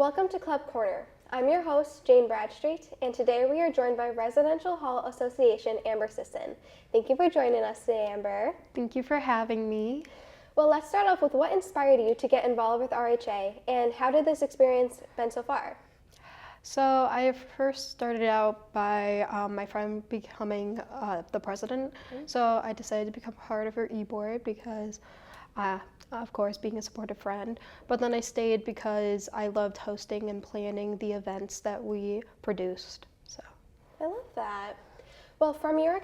Welcome to Club Corner. I'm your host, Jane Bradstreet, and today we are joined by Residential Hall Association Amber Sisson. Thank you for joining us today, Amber. Thank you for having me. Well, let's start off with what inspired you to get involved with RHA, and how did this experience been so far? So I first started out by my friend becoming the president. So I decided to become part of her e-board because, of course, being a supportive friend. But then I stayed because I loved hosting and planning the events that we produced. So I love that. Well, from your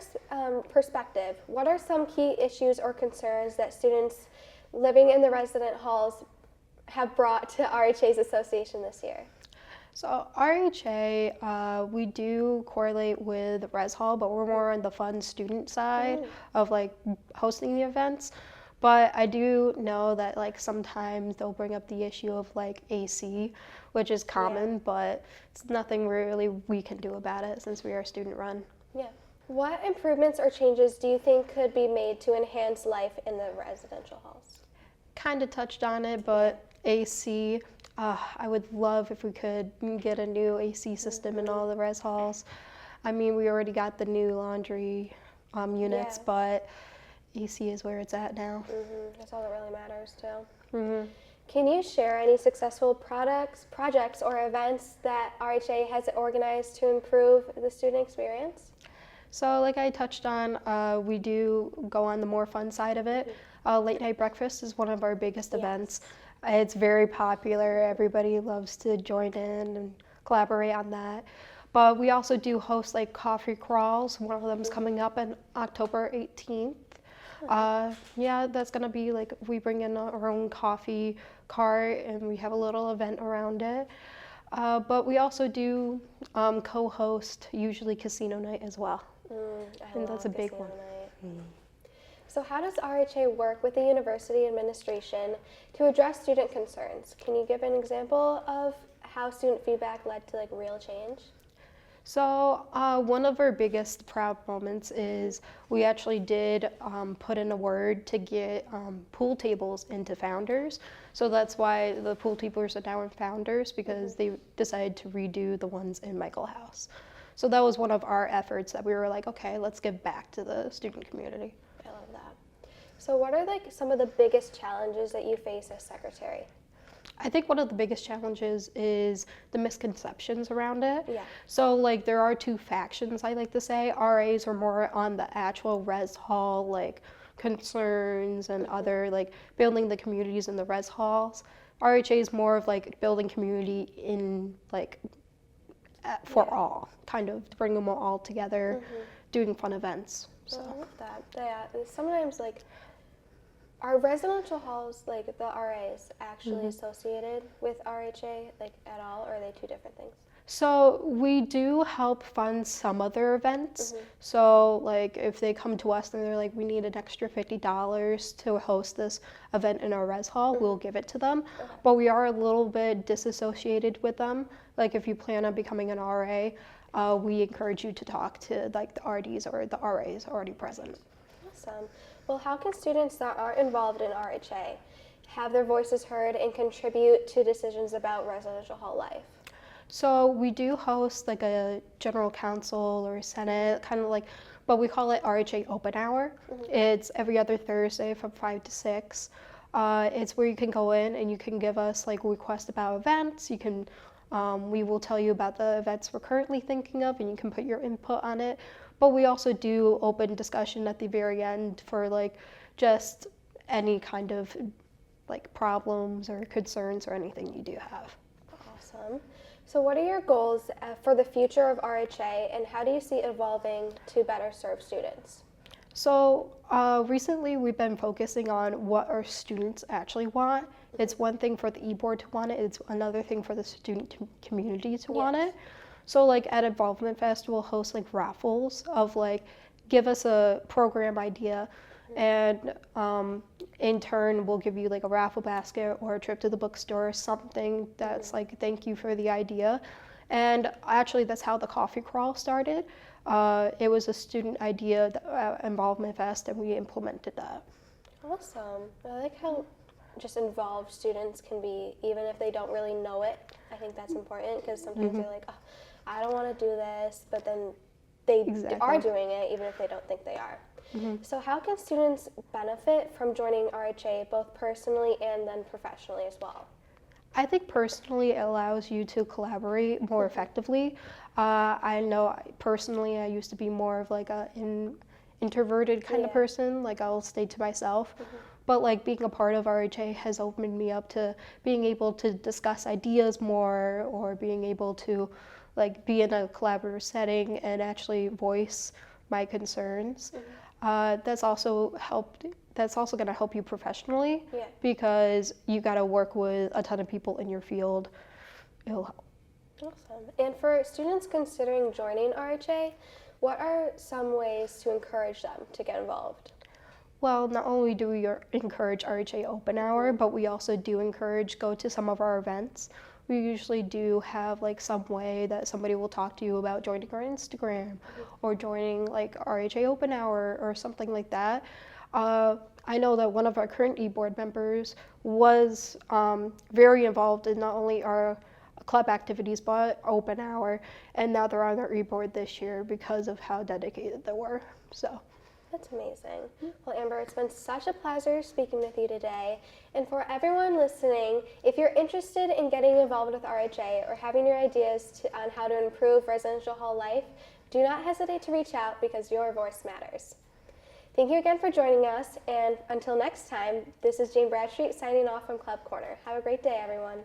perspective, what are some key issues or concerns that students living in the resident halls have brought to RHA's association this year? So RHA, we do correlate with Res Hall, but we're more on the fun student side of like hosting the events. But I do know that like sometimes they'll bring up the issue of like AC, which is common, but it's nothing really we can do about it since we are student run. Yeah. What improvements or changes do you think could be made to enhance life in the residential halls? Kind of touched on it, but AC, I would love if we could get a new AC system in all the res halls. I mean, we already got the new laundry units, but AC is where it's at now. That's all that really matters, too. Can you share any successful projects, or events that RHA has organized to improve the student experience? So like I touched on, we do go on the more fun side of it. Late night breakfast is one of our biggest events. It's very popular. Everybody loves to join in and collaborate on that. But we also do host like coffee crawls. One of them is coming up on October 18th. That's gonna be like we bring in our own coffee cart and we have a little event around it. But we also do co-host usually casino night as well. And that's a big one. So how does RHA work with the university administration to address student concerns? Can you give an example of how student feedback led to like real change? So one of our biggest proud moments is we actually did put in a word to get pool tables into Founders. So that's why the pool tables are now in Founders, because they decided to redo the ones in Michael House. So that was one of our efforts that we were like, okay, let's give back to the student community. I love that. So what are like some of the biggest challenges that you face as secretary? I think one of the biggest challenges is the misconceptions around it. Yeah. So like there are two factions, I like to say. RAs are more on the actual res hall like concerns and other like building the communities in the res halls. RHA is more of like building community in like for all, kind of to bring them all together, doing fun events. So. I love that. Yeah, sometimes like are residential halls, like the RAs, actually associated with RHA like at all, or are they two different things? So we do help fund some other events. So like if they come to us and they're like, we need an extra $50 to host this event in our res hall, we'll give it to them. But we are a little bit disassociated with them. Like if you plan on becoming an RA, we encourage you to talk to like the RDs or the RAs already present. Awesome. Well, how can students that are involved in RHA have their voices heard and contribute to decisions about residential hall life? So we do host like a general council or senate, kind of like, but we call it RHA Open Hour. It's every other Thursday from 5 to 6. It's where you can go in and you can give us like requests about events. You can, we will tell you about the events we're currently thinking of and you can put your input on it. But we also do open discussion at the very end for like just any kind of like problems or concerns or anything you do have. Awesome. So what are your goals for the future of RHA, and how do you see it evolving to better serve students? So recently we've been focusing on what our students actually want. It's one thing for the e-board to want it, it's another thing for the student community to want it. So like at Involvement Fest, we'll host like raffles of like, give us a program idea, and in turn we'll give you like a raffle basket or a trip to the bookstore, something that's like thank you for the idea. And actually that's how the coffee crawl started. It was a student idea at Involvement Fest and we implemented that. Awesome. I like how just involved students can be, even if they don't really know it. I think that's important because sometimes they're like, oh, I don't want to do this, but then they are doing it even if they don't think they are. So how can students benefit from joining RHA both personally and then professionally as well? I think personally it allows you to collaborate more effectively. I know personally I used to be more of like an introverted kind of person, like I'll stay to myself. But like being a part of RHA has opened me up to being able to discuss ideas more, or being able to like be in a collaborative setting and actually voice my concerns. That's also going to help you professionally because you got to work with a ton of people in your field. It'll help. Awesome. And for students considering joining RHA, what are some ways to encourage them to get involved? Well, not only do we encourage RHA Open Hour, but we also do encourage go to some of our events. We usually do have like some way that somebody will talk to you about joining our Instagram or joining like RHA Open Hour or something like that. I know that one of our current e-board members was very involved in not only our club activities but open hour, and now they're on our e-board this year because of how dedicated they were. So. That's amazing. Well, Amber, it's been such a pleasure speaking with you today. And for everyone listening, if you're interested in getting involved with RHA or having your ideas on how to improve residential hall life, do not hesitate to reach out because your voice matters. Thank you again for joining us, and until next time, this is Jane Bradstreet signing off from Club Corner. Have a great day, everyone.